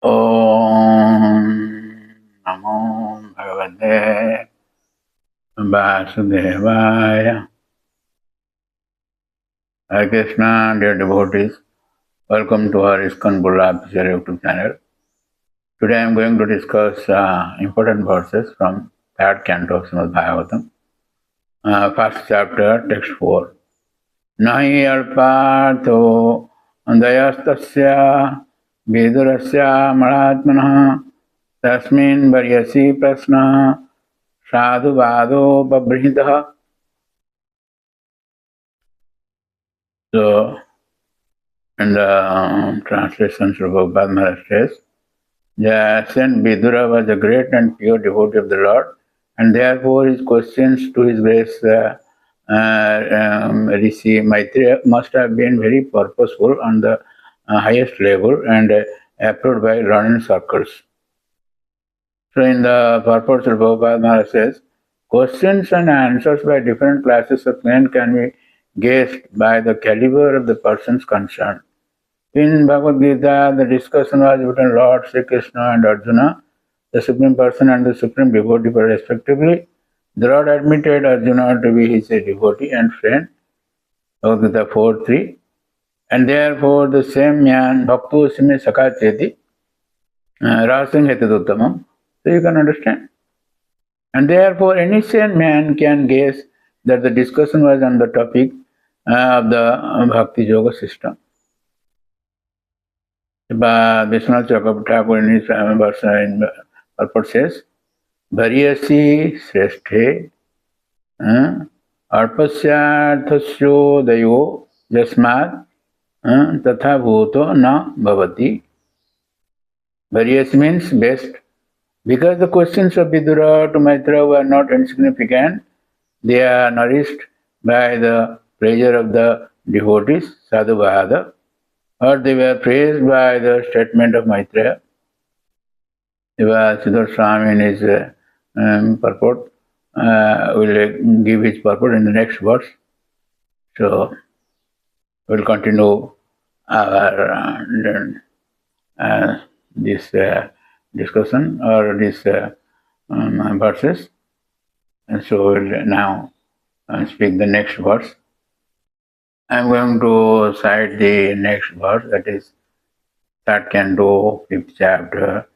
Om Namo Bhagavate Vasudevaya. Hare Krishna, dear devotees. Welcome to our ISKCON Bulla official YouTube channel. Today I am going to discuss important verses from third canto of Srimad Bhagavatam. First chapter, text 4. Nahi alpartho dayastasya vidurasya malatmanah tasmin varyasi prasna sadhu vado pabrihitah. So, in the translation, Sri Prabhupada Maharaj says, the Saint Vidura was a great and pure devotee of the Lord, and therefore his questions to his grace Rishi Maitreya must have been very purposeful on the highest level and approved by learned circles. So in the purport, Sri Prabhupada Maharaj says, questions and answers by different classes of men can be guessed by the caliber of the persons concerned. In Bhagavad Gita, the discussion was between Lord Sri Krishna and Arjuna, the Supreme Person and the Supreme Devotee respectively. The Lord admitted Arjuna to be his devotee and friend, Bhagavad Gita 4.3, and therefore the same man, Bhaktu Sime Sakha Cheti, Rasing Hetaduttamam. So you can understand. And therefore any sane man can guess that the discussion was on the topic of the Bhakti Yoga system. Vishwanath Chakravarti Thakur in his verse in purport says, Bharyasi Sreshthe Arpasyarthasyo Dayo Jasmat Tatha Bhuto Na Bhavati. Bharyasi means best. Because the questions of Vidura to Maitreya were not insignificant, they are nourished by the pleasure of the devotees, sadhu bhada, or they were praised by the statement of Maitreya. Siddhartha Swami in his purport will give his purport in the next verse. So we'll continue our this discussion or these verses. And so we'll now speak the next verse. I'm going to cite the next verse, that is third canto, 5th chapter,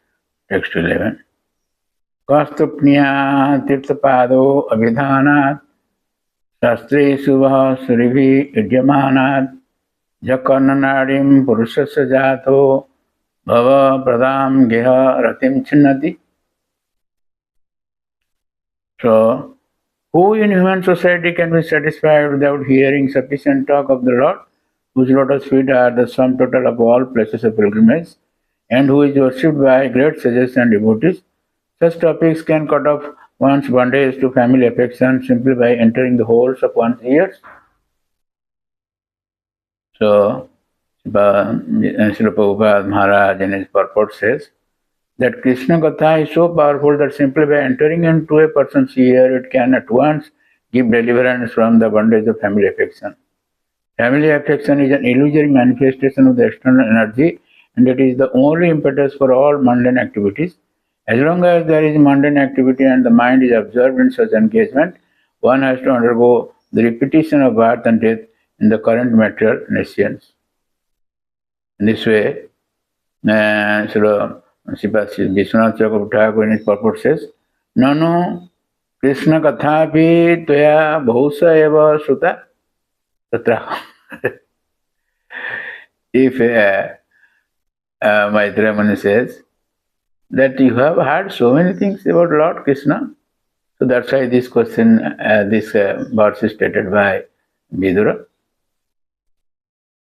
text 11. Kastupnya tirthapado abhidhanat shastre subha suribhi idyamanat jakarnanadim purushasya jato bhava pradam geha ratim chinnati. So, who in human society can be satisfied without hearing sufficient talk of the Lord, whose lotus feet are the sum total of all places of pilgrimage, and who is worshipped by great sages and devotees? Such topics can cut off one's bondage to family affection simply by entering the holes of one's ears. So, Srila Prabhupada Maharaj in his purport says that Krishna Katha is so powerful that simply by entering into a person's ear, it can at once give deliverance from the bondage of family affection. Family affection is an illusory manifestation of the external energy, and it is the only impetus for all mundane activities. As long as there is mundane activity and the mind is absorbed in such engagement, one has to undergo the repetition of birth and death in the current material nations. In this way, Vishwanath Chakravarti Thakur in his purport says, Nano Krishna Kathapi Tvaya Bhusa Eva Sutta Tatra. If Maitreya Muni says that you have heard so many things about Lord Krishna, so that's why this question, this verse is stated by Vidura.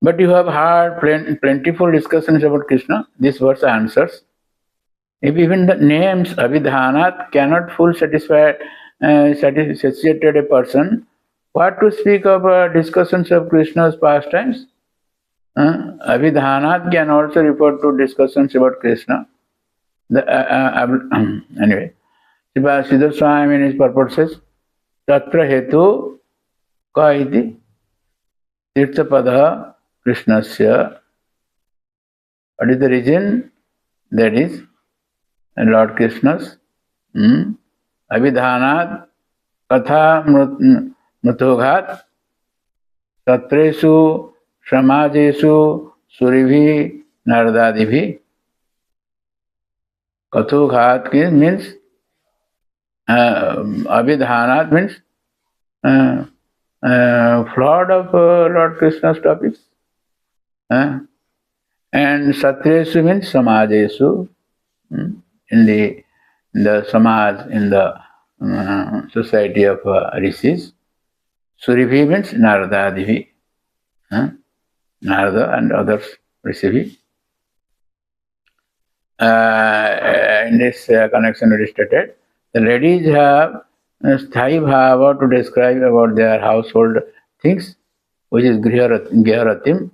But you have heard plentiful discussions about Krishna. This verse answers. If even the names Abhidhanat cannot fully satiated a person, what to speak of discussions of Krishna's pastimes? Abhidhanat can also refer to discussions about Krishna. Anyway, Siddhartha Swami in his purport says, Tatra hetu ka iti tirthapada Krishnasya. What is the reason? that is Lord Krishna's Abhidhanat Katha Mrutoghat Tatresu Samajesu Suribhi Nardadibhi. Kathoghat means Abhidhanat means flood of Lord Krishna's topics. And Satresu means Samajesu. In the Samaj, in the society of rishis. Suribhi means Narada-divi. Narada and others, Rishivi. In this connection it is stated, the ladies have sthai bhava to describe about their household things, which is griharatim.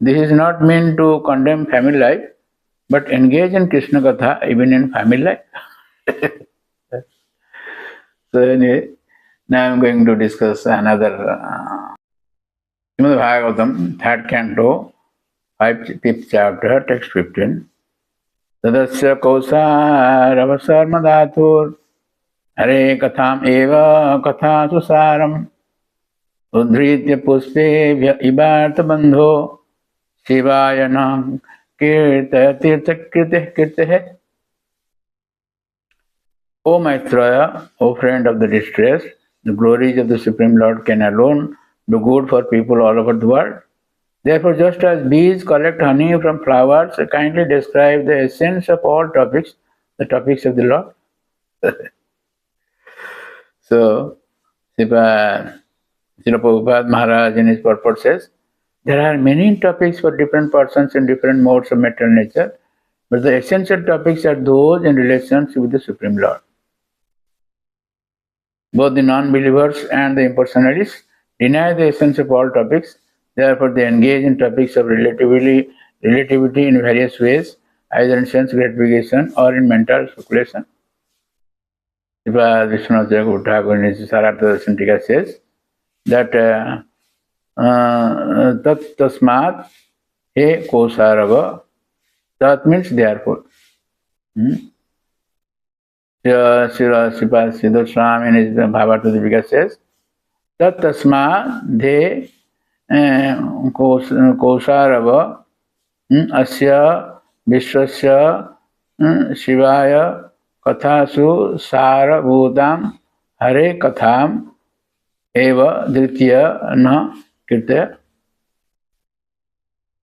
This is not meant to condemn family life, but engage in Krishna Katha even in family life. So anyway, now I am going to discuss another Srimad Bhagavatam, 3rd canto, 5th chapter, text 15. Tadasya kausaravasarmadhatur hare katham eva katha susaram udhritya puspebhya ibarta bandho shivayana kirta tirtha kirteh. O Maitreya, O friend of the distressed, the glories of the Supreme Lord can alone do good for people all over the world. Therefore, just as bees collect honey from flowers, kindly describe the essence of all topics, the topics of the Lord. So, Srila Prabhupada Maharaj in his purport says, there are many topics for different persons in different modes of material nature, but the essential topics are those in relations with the Supreme Lord. Both the non-believers and the impersonalists deny the essence of all topics. Therefore, they engage in topics of relativity in various ways, either in sense gratification or in mental speculation. Vishwanath Thakur in his Sarartha Darshan says that Tat Tasmat He Kosarava. Tat means therefore. Srila Siddhartha Swami in his Bhagavata Deepika says, Tat Tasma De Kosarava Asya Vishwasya Shivaya Kathasu Sara Bhutam Hare Katham Eva Dritya Na Kirtaya.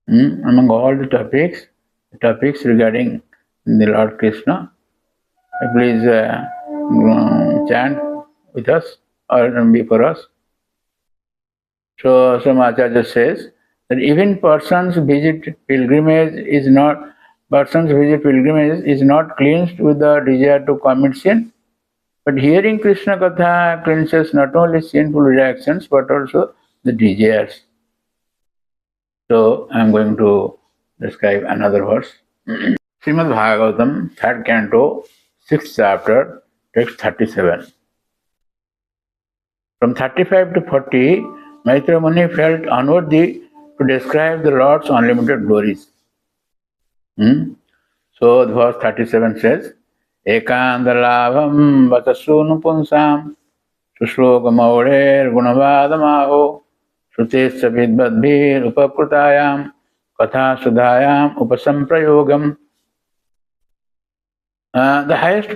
Among all the topics regarding the Lord Krishna, please chant with us or before us. So some Acharya says that even persons visit pilgrimage is not cleansed with the desire to commit sin, but hearing Krishna Katha cleanses not only sinful reactions but also the desires. So I am going to describe another verse. Srimad Bhagavatam, 3rd canto, 6th chapter, text 37. From 35 to 40, Maitreya Muni felt unworthy to describe the Lord's unlimited glories. So the verse 37 says, Ekandalabham vatasunu punsam sushlokamaurer gunavadamaho sutesya vidbadbhir upakrutayam katha sudhayam upasamprayogam. The highest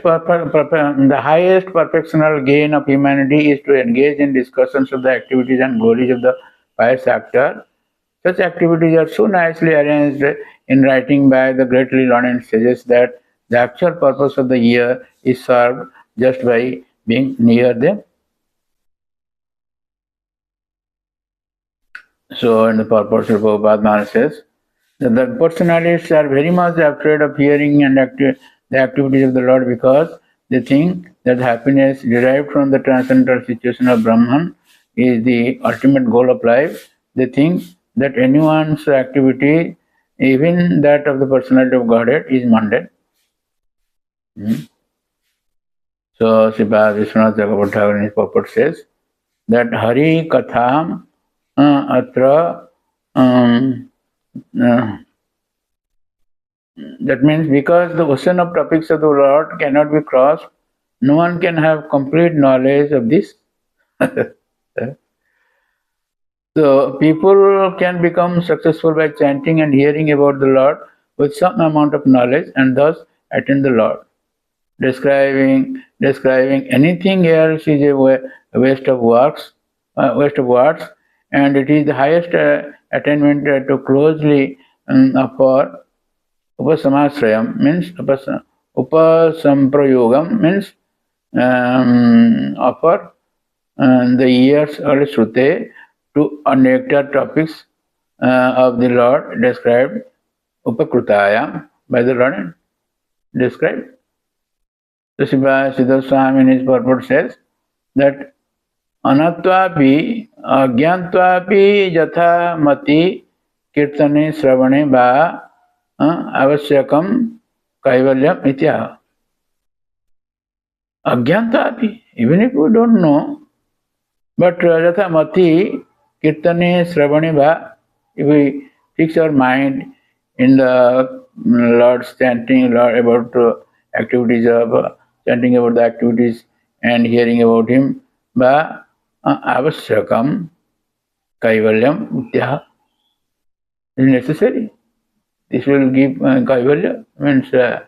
perfectional gain of humanity is to engage in discussions of the activities and glories of the pious actor. Such activities are so nicely arranged in writing by the greatly learned sages that the actual purpose of the year is served just by being near them. So, in the purpose of Prabhupada Maharaj says that the personalists are very much afraid of hearing and the activities of the Lord because they think that happiness derived from the transcendental situation of Brahman is the ultimate goal of life. They think that anyone's activity, even that of the personality of Godhead, is mundane. So, Srila Vishwanath Thakur in his purport says that Hari Katham Atra That means because the ocean of topics of the Lord cannot be crossed, no one can have complete knowledge of this. So people can become successful by chanting and hearing about the Lord with some amount of knowledge and thus attain the Lord. Describing anything else is a waste of words, and it is the highest attainment to closely for upasamasrayam means upasamprayogam means offer the ears or shrute to nectar topics of the Lord described upakrutayam by the Lord described. So Siddha Swami in his purport says that anatvapi agyantvapi jatha mati kirtane shravane va avasyakam kaivalyam itya. Agyantvapi, even if we don't know, but jatha mati kirtane shravane va, if we fix our mind in the Lord's chanting about activities of chanting about the activities and hearing about Him, va avasyakam kaivalyam itya. Is necessary. This will give kaivalya, means it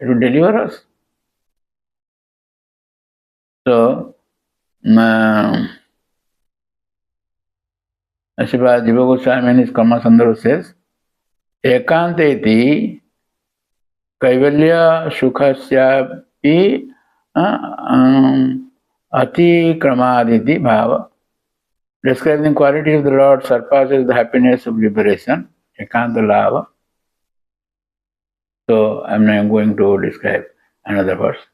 will deliver us. So, Sripad Jiva Goswami in his Karma Sandarbha says, Ekanteti kaivalya sukhasyapi ati kramaditi bhava. Describing the quality of the Lord surpasses the happiness of liberation, ekanta lava. So, I am now going to describe another verse.